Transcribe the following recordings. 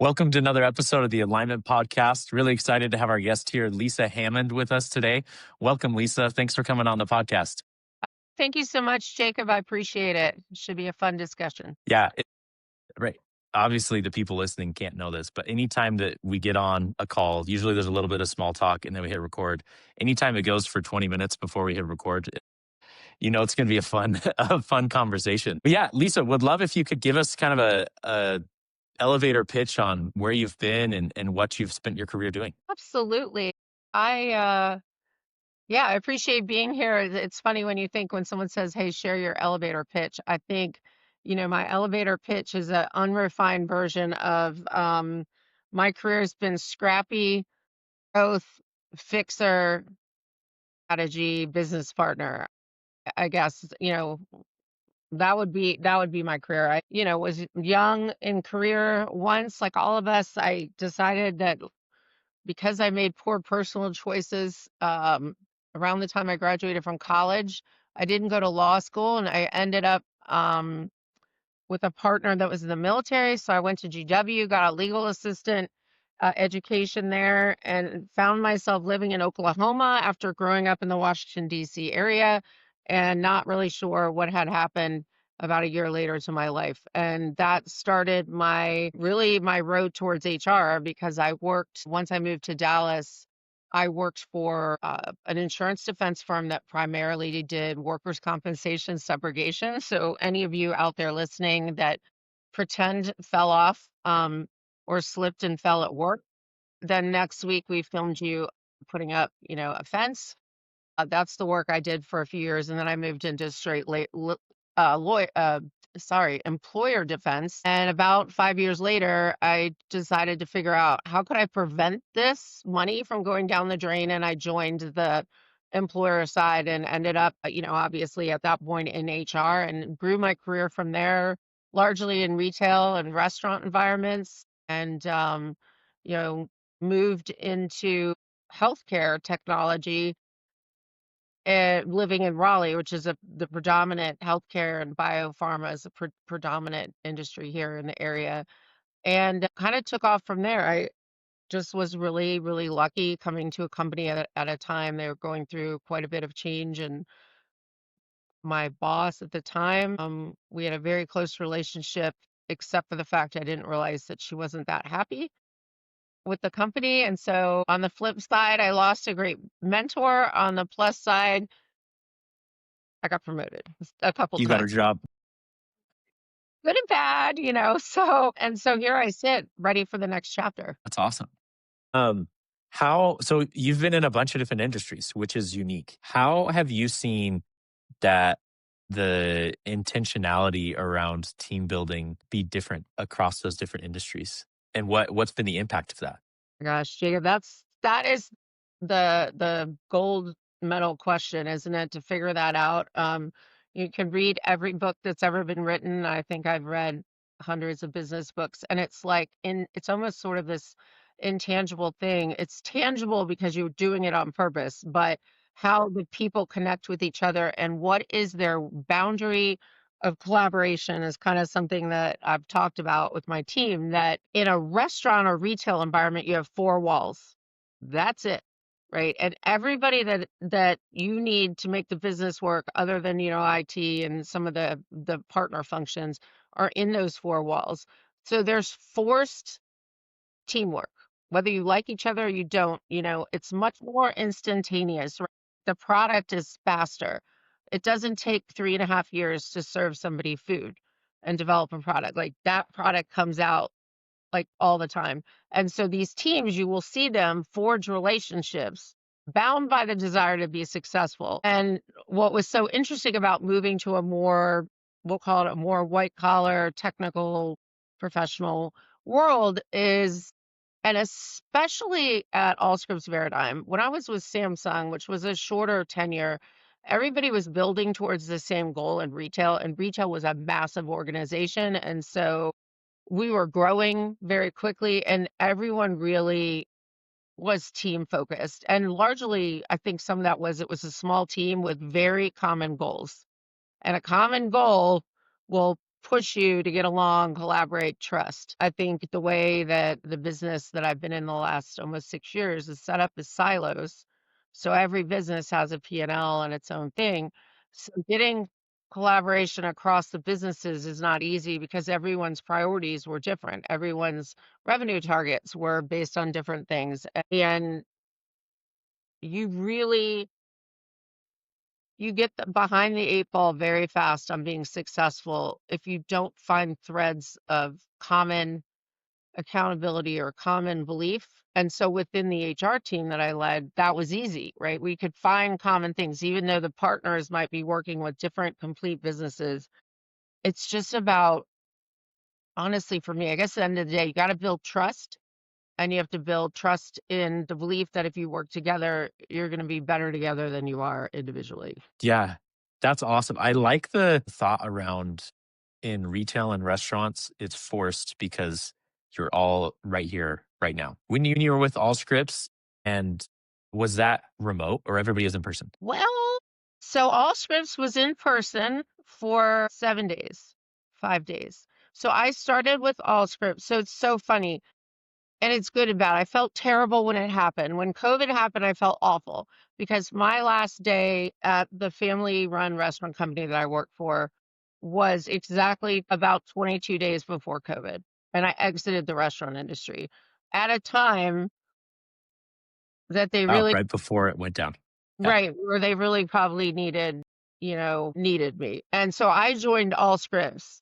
Welcome to another episode of the Alignment Podcast. Really excited to have our guest here, Lisa Hammond, with us today. Welcome, Lisa. Thanks for coming on the podcast. Thank you so much, Jacob. I appreciate it. Should be a fun discussion. Yeah, right. Obviously, the people listening can't know this, but anytime that we get on a call, usually there's a little bit of small talk and then we hit record. Anytime it goes for 20 minutes before we hit record, it's going to be a fun, a fun conversation. But yeah, Lisa, would love if you could give us kind of a elevator pitch on where you've been and what you've spent your career doing. Absolutely. I appreciate being here. It's funny when someone says, "Hey, share your elevator pitch." I think, my elevator pitch is an unrefined version of my career has been scrappy, growth, fixer, strategy, business partner. I guess, that would be my career. I was young in career once, like all of us. I decided that because I made poor personal choices around the time I graduated from college, I didn't go to law school, and I ended up with a partner that was in the military. So I went to GW, got a legal assistant education there, and found myself living in Oklahoma after growing up in the Washington, D.C. area and not really sure what had happened about a year later to my life. And that started my road towards HR, because once I moved to Dallas, I worked for an insurance defense firm that primarily did workers' compensation subrogation. So any of you out there listening that pretend fell off or slipped and fell at work, then next week we filmed you putting up, a fence. That's the work I did for a few years, and then I moved into straight employer defense. And about 5 years later, I decided to figure out how could I prevent this money from going down the drain, and I joined the employer side and ended up, obviously at that point in HR, and grew my career from there, largely in retail and restaurant environments, and you know, moved into healthcare technology, living in Raleigh, which is the predominant healthcare and biopharma is a predominant industry here in the area, and kind of took off from there. I just was really, really lucky coming to a company at a time they were going through quite a bit of change. And my boss at the time, we had a very close relationship, except for the fact I didn't realize that she wasn't that happy with the company. And so on the flip side, I lost a great mentor. On the plus side, I got promoted a couple You got a times, job. good and bad, so here I sit, ready for the next chapter. That's awesome. So you've been in a bunch of different industries, which is unique. How have you seen that the intentionality around team building be different across those different industries? And what's been the impact of that? Gosh, Jacob, that is the gold medal question, isn't it? To figure that out. You can read every book that's ever been written. I think I've read hundreds of business books, and it's almost sort of this intangible thing. It's tangible because you're doing it on purpose, but how the people connect with each other and what is their boundary of collaboration is kind of something that I've talked about with my team, that in a restaurant or retail environment, you have four walls. That's it, right? And everybody that you need to make the business work, other than, IT and some of the partner functions, are in those four walls. So there's forced teamwork. Whether you like each other or you don't, it's much more instantaneous, right? The product is faster. It doesn't take 3.5 years to serve somebody food and develop a product. Like, that product comes out like all the time. And so these teams, you will see them forge relationships bound by the desire to be successful. And what was so interesting about moving to we'll call it a more white collar, technical, professional world is, and especially at Allscripts Paradigm, when I was with Samsung, which was a shorter tenure, everybody was building towards the same goal in retail, and retail was a massive organization. And so we were growing very quickly, and everyone really was team focused. And largely, I think some of that was it was a small team with very common goals. And a common goal will push you to get along, collaborate, trust. I think the way that the business that I've been in the last almost 6 years is set up as silos. So every business has a P&L and L and its own thing. So getting collaboration across the businesses is not easy because everyone's priorities were different. Everyone's revenue targets were based on different things. And you really you get behind the 8 ball very fast on being successful if you don't find threads of common accountability or common belief. And so within the HR team that I led, that was easy, right? We could find common things, even though the partners might be working with different complete businesses. It's just about, honestly, for me, I guess at the end of the day, you got to build trust, and you have to build trust in the belief that if you work together, you're going to be better together than you are individually. Yeah, that's awesome. I like the thought around in retail and restaurants, it's forced because you're all right here, right now. When you were with All Scripts, and was that remote or everybody is in person? Well, so All Scripts was in person for 7 days, 5 days. So I started with All Scripts. So it's so funny, and it's good and bad. I felt terrible when it happened. When COVID happened, I felt awful because my last day at the family-run restaurant company that I work for was exactly about 22 days before COVID, and I exited the restaurant industry at a time that they Oh, really right before it went down. Yeah. right, where they really probably needed me. And so I joined All Scripts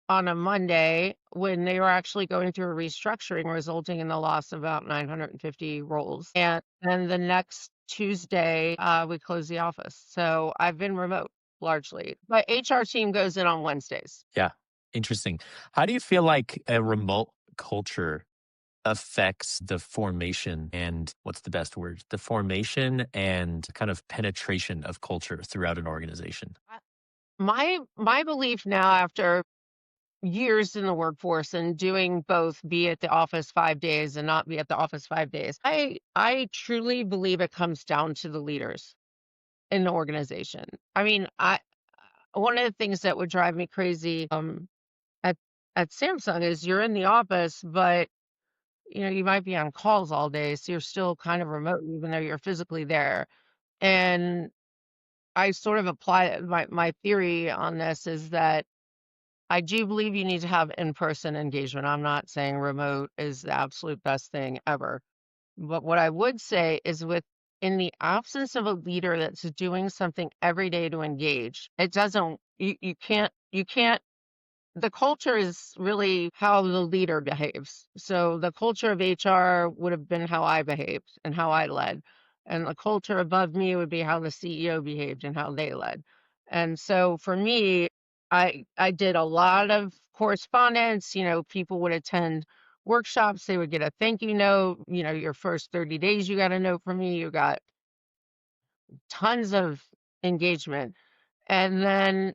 on a Monday when they were actually going through a restructuring, resulting in the loss of about 950 roles. And then the next Tuesday, we closed the office. So I've been remote largely. My HR team goes in on Wednesdays. Yeah. Interesting. How do you feel like a remote culture affects the formation and what's the best word? The formation and kind of penetration of culture throughout an organization? I- my belief now after years in the workforce and doing both, be at the office 5 days and not be at the office 5 days. I truly believe it comes down to the leaders in the organization. I mean, I one of the things that would drive me crazy at at Samsung is you're in the office, but you might be on calls all day, so you're still kind of remote even though you're physically there. And I sort of apply my theory on this is that I do believe you need to have in-person engagement. I'm not saying remote is the absolute best thing ever. But what I would say is in the absence of a leader that's doing something every day to engage, it doesn't you can't the culture is really how the leader behaves. So the culture of HR would have been how I behaved and how I led. And the culture above me would be how the CEO behaved and how they led. And so for me, I did a lot of correspondence. People would attend workshops, they would get a thank you note. Your first 30 days you got a note from me. You got tons of engagement. And then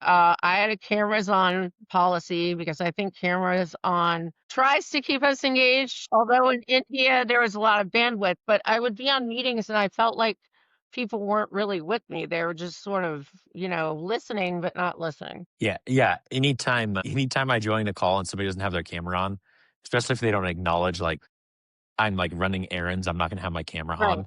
I had a cameras on policy because I think cameras on tries to keep us engaged. Although in India there was a lot of bandwidth, but I would be on meetings and I felt like people weren't really with me. They were just sort of, listening but not listening. Yeah, yeah. Anytime I join a call and somebody doesn't have their camera on, especially if they don't acknowledge like I'm like running errands, I'm not gonna have my camera Right. on.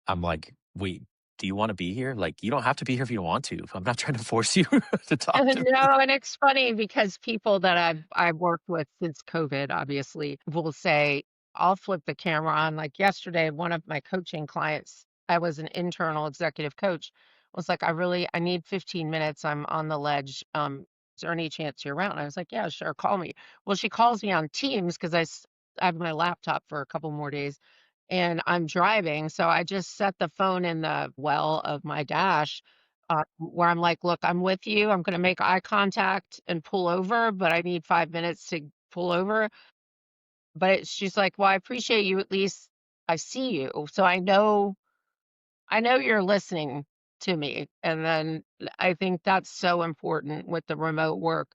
I'm like, wait, do you want to be here? Like, you don't have to be here if you don't want to. I'm not trying to force you to talk to me. No, and it's funny because people that I've worked with since COVID, obviously, will say, I'll flip the camera on. Like yesterday, one of my coaching clients, I was an internal executive coach, was like, I need 15 minutes. I'm on the ledge. Is there any chance you're around? I was like, yeah, sure, call me. Well, she calls me on Teams because I have my laptop for a couple more days and I'm driving. So I just set the phone in the well of my dash where I'm like, look, I'm with you. I'm going to make eye contact and pull over, but I need 5 minutes to pull over. But she's like, well, I appreciate you. At least I see you. So I know you're listening to me. And then I think that's so important with the remote work.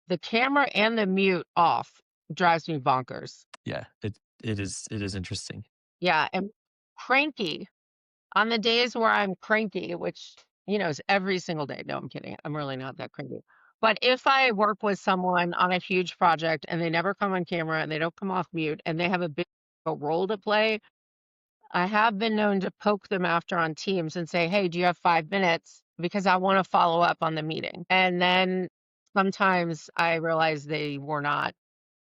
The camera and the mute off drives me bonkers. Yeah, it is interesting. Yeah. And cranky on the days where I'm cranky, which, is every single day. No, I'm kidding. I'm really not that cranky. But if I work with someone on a huge project and they never come on camera and they don't come off mute and they have a big a role to play, I have been known to poke them after on Teams and say, "Hey, do you have 5 minutes? Because I want to follow up on the meeting." And then sometimes I realize they were not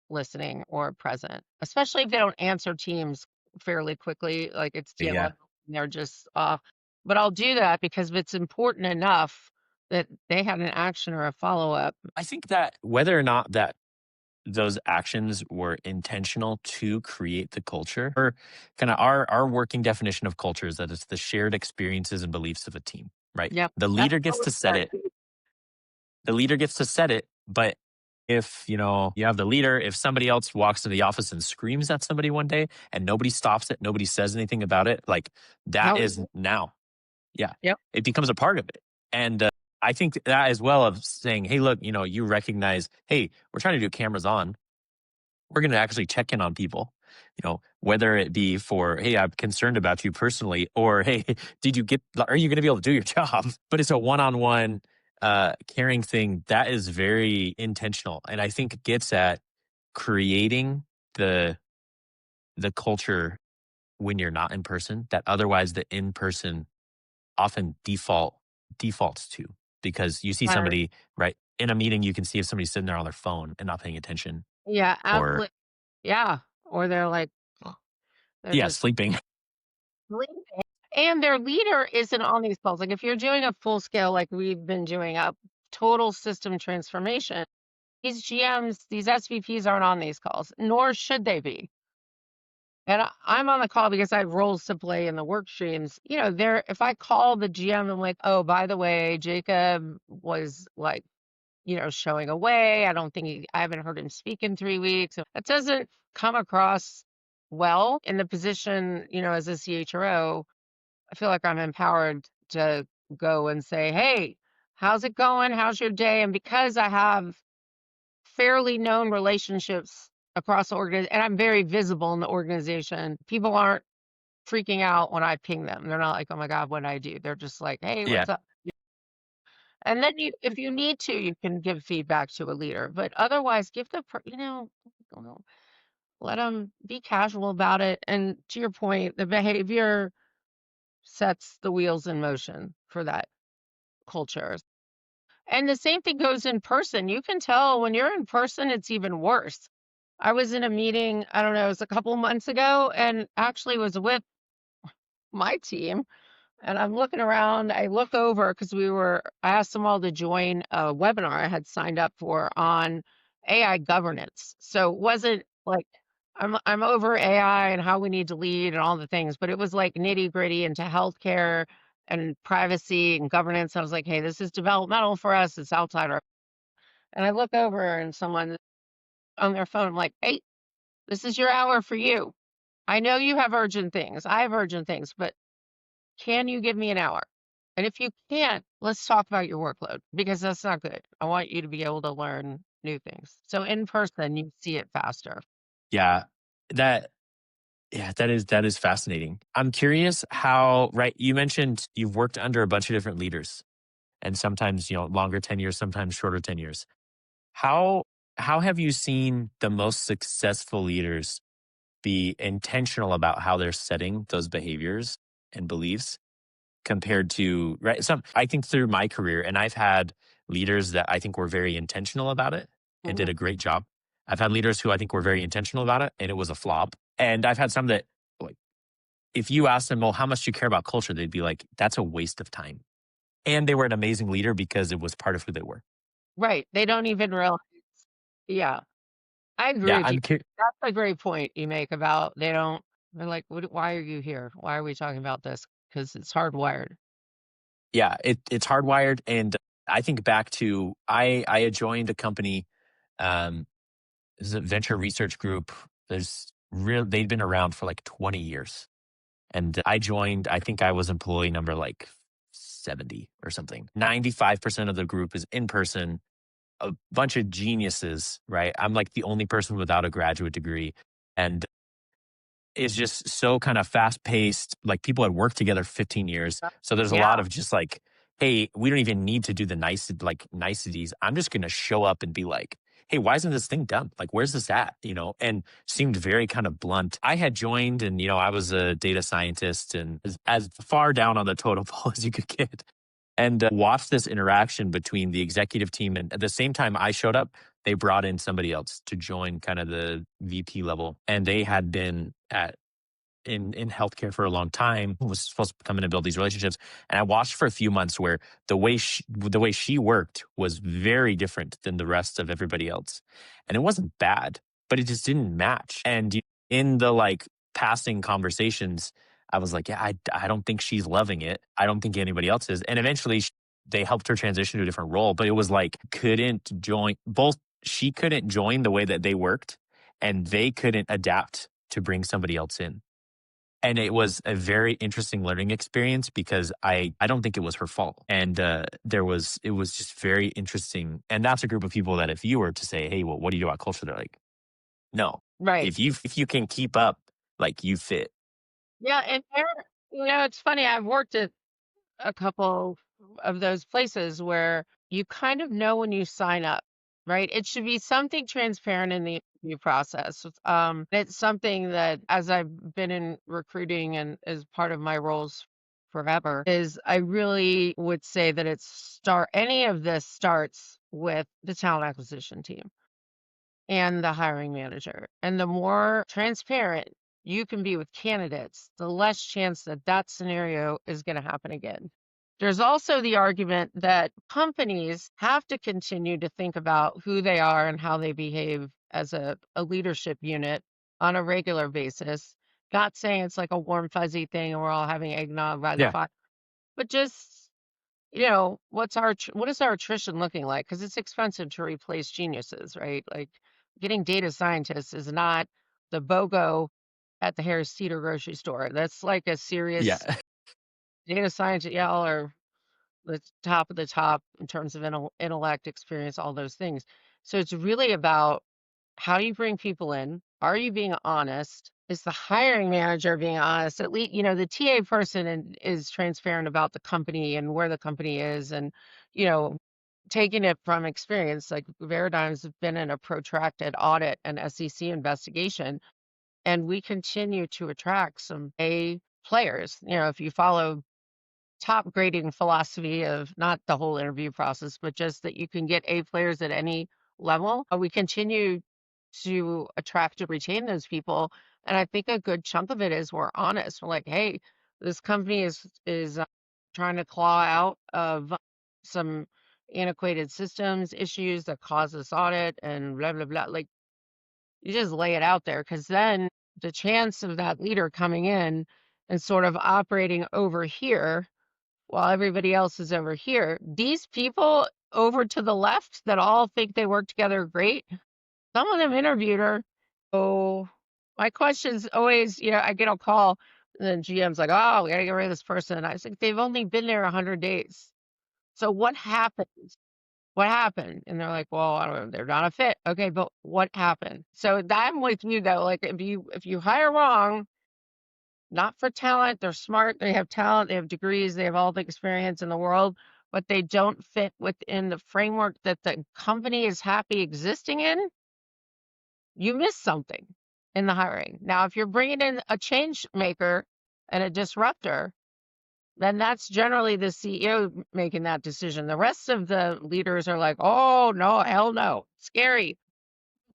listening or present, especially if they don't answer Teams fairly quickly, like it's yellow Yeah. and they're just off. But I'll do that because if it's important enough that they had an action or a follow up. I think that whether or not that those actions were intentional to create the culture, or kind of our working definition of culture is that it's the shared experiences and beliefs of a team, right? Yep, The that's leader gets how it to set it. starts. The leader gets to set it, but if you have the leader, if somebody else walks to the office and screams at somebody one day and nobody stops it, nobody says anything about it, like that How? is now, yeah, Yep. it becomes a part of it. And I think that as well of saying, hey, look, you recognize, hey, we're trying to do cameras on. We're going to actually check in on people, whether it be for, hey, I'm concerned about you personally, or hey, are you going to be able to do your job? But it's a one-on-one caring thing that is very intentional. And I think it gets at creating the culture when you're not in person that otherwise the in person often defaults to, because you see Right. somebody right in a meeting, you can see if somebody's sitting there on their phone and not paying attention, Yeah, or absolutely. Yeah. Or they're like, they're yeah, just sleeping. sleeping. And their leader isn't on these calls. Like if you're doing a full scale, like we've been doing a total system transformation, these GMs, these SVPs aren't on these calls, nor should they be. And I'm on the call because I have roles to play in the work streams. There, if I call the GM, I'm like, oh, by the way, Jacob was like, showing away. I haven't heard him speak in 3 weeks. So that doesn't come across well in the position, as a CHRO. I feel like I'm empowered to go and say, hey, how's it going? How's your day? And because I have fairly known relationships across the organization, and I'm very visible in the organization, people aren't freaking out when I ping them. They're not like, oh my God, what did I do? They're just like, hey, Yeah. what's up? And then if you need to, you can give feedback to a leader, but otherwise give don't know, let them be casual about it. And to your point, the behavior sets the wheels in motion for that culture. And the same thing goes in person. You can tell when you're in person, it's even worse. I was in a meeting, I don't know, it was a couple months ago, and actually was with my team. And I'm looking around. I look over because I asked them all to join a webinar I had signed up for on AI governance. So it wasn't like I'm over AI and how we need to lead and all the things, but it was like nitty gritty into healthcare and privacy and governance. I was like, hey, this is developmental for us. It's outside our. And I look over and someone on their phone, I'm like, hey, this is your hour for you. I know you have urgent things. I have urgent things, but can you give me an hour? And if you can't, let's talk about your workload because that's not good. I want you to be able to learn new things. So in person, you see it faster. Yeah. That that is fascinating. I'm curious how, right, you mentioned you've worked under a bunch of different leaders, and sometimes, longer tenures, sometimes shorter tenures. How how have you seen the most successful leaders be intentional about how they're setting those behaviors and beliefs compared to, right, some, I think through my career, and I've had leaders that I think were very intentional about it and did Mhm. a great job. I've had leaders who I think were very intentional about it and it was a flop. And I've had some that, like, if you ask them, well, how much do you care about culture? They'd be like, that's a waste of time. And they were an amazing leader because it was part of who they were. Right. They don't even realize. Yeah, I agree Yeah, with you. I'm curious. That's a great point you make about they're like, why are you here? Why are we talking about this? Because it's hardwired. Yeah, it's hardwired. And I think back to, I had joined a company, um, this is a venture research group. They'd been around for like 20 years. And I joined, I think I was employee number like 70 or something. 95% of the group is in person, a bunch of geniuses, right? I'm like the only person without a graduate degree. And is just so kind of fast paced. Like people had worked together 15 years. So there's a lot Yeah. of just like hey, we don't even need to do the niceties. I'm just going to show up and be like, hey, why isn't this thing done? Like, where's this at? And seemed very kind of blunt. I had joined and, I was a data scientist and as far down on the totem pole as you could get and watched this interaction between the executive team. And at the same time I showed up, they brought in somebody else to join kind of the VP level. And they had been in healthcare for a long time, was supposed to come in and build these relationships. And I watched for a few months where the way she worked was very different than the rest of everybody else. And it wasn't bad, but it just didn't match. And in the passing conversations, I was like, yeah, I don't think she's loving it. I don't think anybody else is. And eventually they helped her transition to a different role, but it was like couldn't join both. She couldn't join the way that they worked and they couldn't adapt to bring somebody else in. And it was a very interesting learning experience because I don't think it was her fault. And it was just very interesting. And that's a group of people that if you were to say, hey, well, what do you do about culture? They're like, no. Right. If you can keep up, like you fit. Yeah, and there, it's funny, I've worked at a couple of those places where you kind of know when you sign up, right? It should be something transparent in the interview process. It's something that as I've been in recruiting and as part of my roles forever, is I really would say that any of this starts with the talent acquisition team and the hiring manager. And the more transparent you can be with candidates, the less chance that that scenario is going to happen again. There's also the argument that companies have to continue to think about who they are and how they behave as a leadership unit on a regular basis. Not saying it's like a warm, fuzzy thing and we're all having eggnog by the Yeah. fire, but just what is our attrition looking like? Because it's expensive to replace geniuses, right? Like getting data scientists is not the BOGO at the Harris Teeter grocery store. That's like a serious Yeah. data scientist, y'all are the top of the top in terms of intellect, experience, all those things. So it's really about how do you bring people in? Are you being honest? Is the hiring manager being honest? At least, the TA person is transparent about the company and where the company is and, you know, taking it from experience. Like Veridime's been in a protracted audit and SEC investigation, and we continue to attract some A players. If you follow top grading philosophy of not the whole interview process, but just that you can get A players at any level. We continue to attract and retain those people. And I think a good chunk of it is we're honest. We're like, hey, this company is trying to claw out of some antiquated systems issues that cause this audit and blah blah blah. Like you just lay it out there because then the chance of that leader coming in and sort of operating over here while everybody else is over here. These people over to the left that all think they work together great, some of them interviewed her. Oh, my question's always, I get a call, and then GM's like, oh, we gotta get rid of this person. And I was like, they've only been there 100 days. So what happened? What happened? And they're like, well, I don't know, they're not a fit. Okay, but what happened? So I'm with you though. Like if you hire wrong, not for talent. They're smart. They have talent. They have degrees. They have all the experience in the world, but they don't fit within the framework that the company is happy existing in. You miss something in the hiring. Now, if you're bringing in a change maker and a disruptor, then that's generally the CEO making that decision. The rest of the leaders are like, oh, no, hell no. Scary.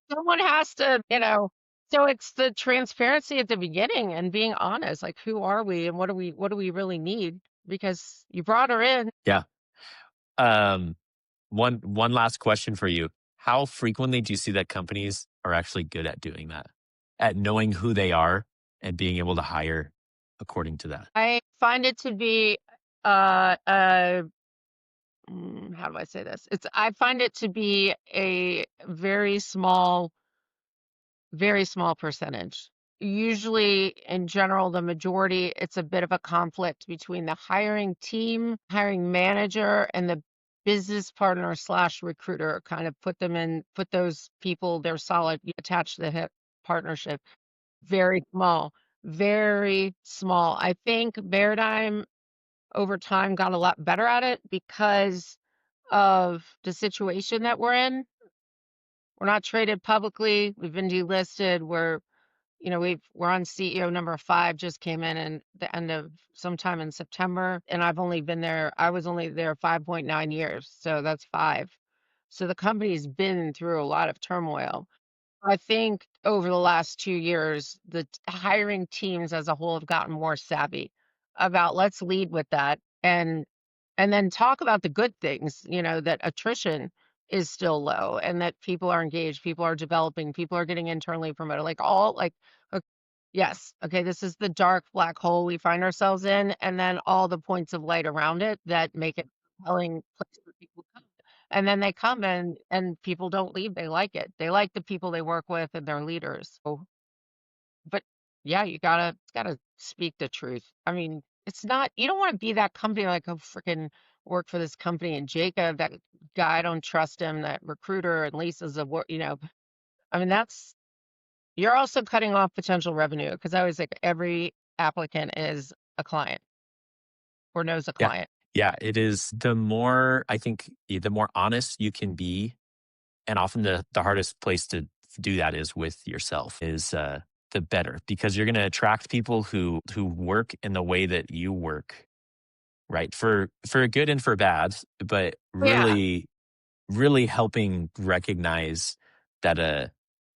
Someone has to, so it's the transparency at the beginning and being honest, like who are we and what do we really need? Because you brought her in. Yeah. Um, one last question for you. How frequently do you see that companies are actually good at doing that? At knowing who they are and being able to hire according to that? I find it to be uh uh how do I say this? I find it to be a very small percentage. Usually, in general, the majority, it's a bit of a conflict between the hiring team, hiring manager, and the business partner slash recruiter. Kind of put those people, they're solid, attached to the hip partnership. Very small, very small. I think Paradigm over time got a lot better at it because of the situation that we're in. We're not traded publicly. We've been delisted. We're on CEO number 5, just came in the end of sometime in September, and I was only there 5.9 years, so that's 5. So the company's been through a lot of turmoil. I think over the last 2 years, hiring teams as a whole have gotten more savvy about let's lead with that and then talk about the good things, that attrition is still low and that people are engaged, people are developing, people are getting internally promoted, uh, yes, okay, this is the dark black hole we find ourselves in, and then all the points of light around it that make it a compelling place for people to come. And then they come and people don't leave, they like it. They like the people they work with and their leaders. But yeah, you gotta speak the truth. I mean, it's not you don't wanna be that company like, "Oh, freaking work for this company, and Jacob, that guy, I don't trust him, that recruiter, and Lisa's a wor," I mean, that's you're also cutting off potential revenue because I always think every applicant is a client or knows a Yeah. client. Yeah, it is the more I think the more honest you can be, and often the hardest place to do that is with yourself, is the better because you're gonna attract people who work in the way that you work, right? For good and for bad, but Yeah. really helping recognize that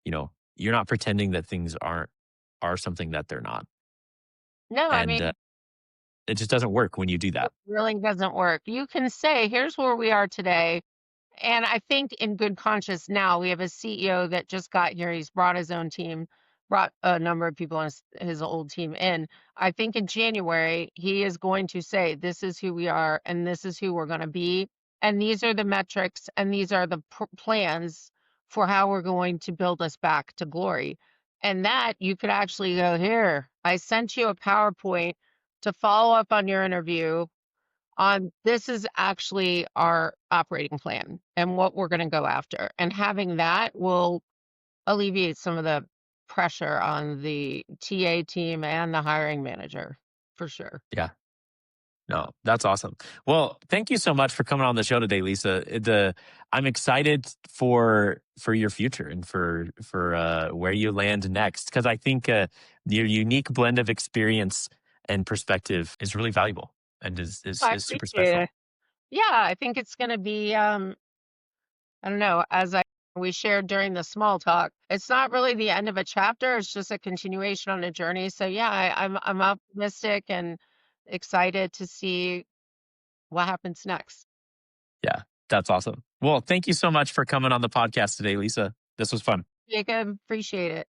you're not pretending that things are something that they're not. No, I And mean, it just doesn't work when you do it that. really doesn't work. You can say, "Here's where we are today." And I think in good conscience now, we have a CEO that just got here. He's brought his own team, brought a number of people on his old team in. I think in January, he is going to say, this is who we are, and this is who we're going to be. And these are the metrics, and these are the plans for how we're going to build us back to glory. And that you could actually go, here, I sent you a PowerPoint to follow up on your interview on this is actually our operating plan and what we're going to go after. And having that will alleviate some of the pressure on the TA team and the hiring manager for sure. Yeah. No, that's awesome. Well, thank you so much for coming on the show today, Lisa. I'm excited for your future and for where you land next because I think your unique blend of experience and perspective is really valuable and I is super appreciate special. it. Yeah, I think it's going to be I don't know, we shared during the small talk, it's not really the end of a chapter, it's just a continuation on a journey. So yeah, I'm optimistic and excited to see what happens next. Yeah, that's awesome. Well, thank you so much for coming on the podcast today, Lisa. This was fun. Jacob, appreciate it.